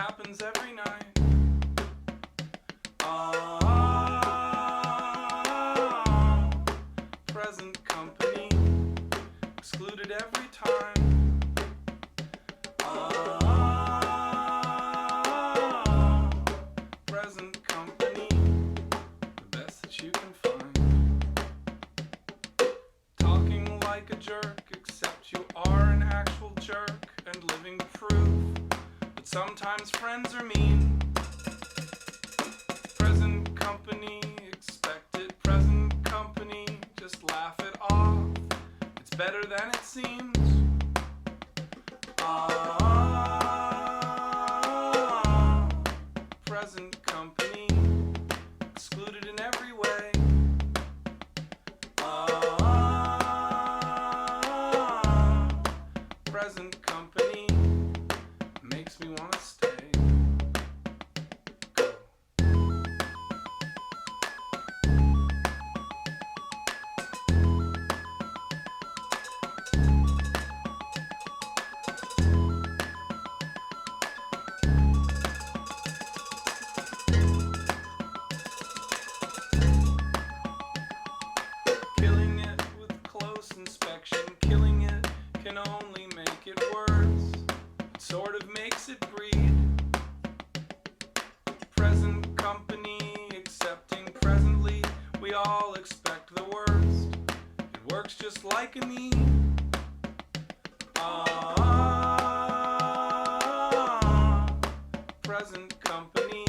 happens every night. Present company excluded every time. Present company, the best that you can find. Talking like a jerk, except you are an actual jerk, and living proof that sometimes friends are mean. Present company, expect it. Present company, just laugh it off. It's better than it seems. Present company, excluded in every way. Present company makes me want to stay. Killing it with close inspection, killing it can only make it worse. It sort of makes it breed. Present company, accepting presently, we all expect the worst. It works just like a need. Present company,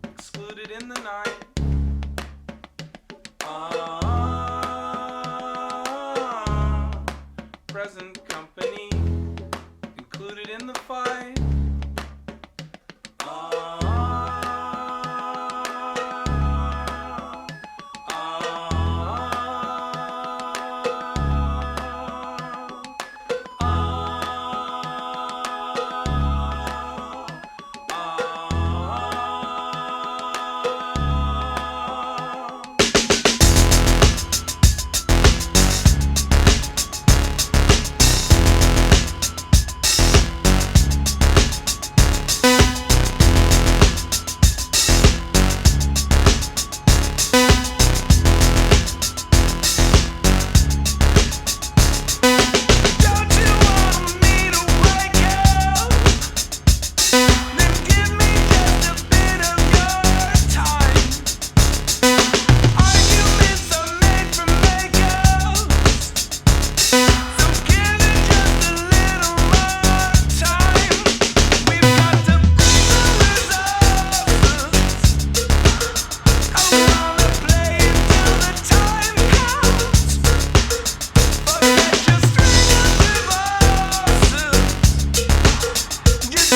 excluded in the night. Present company, included in the fight. Just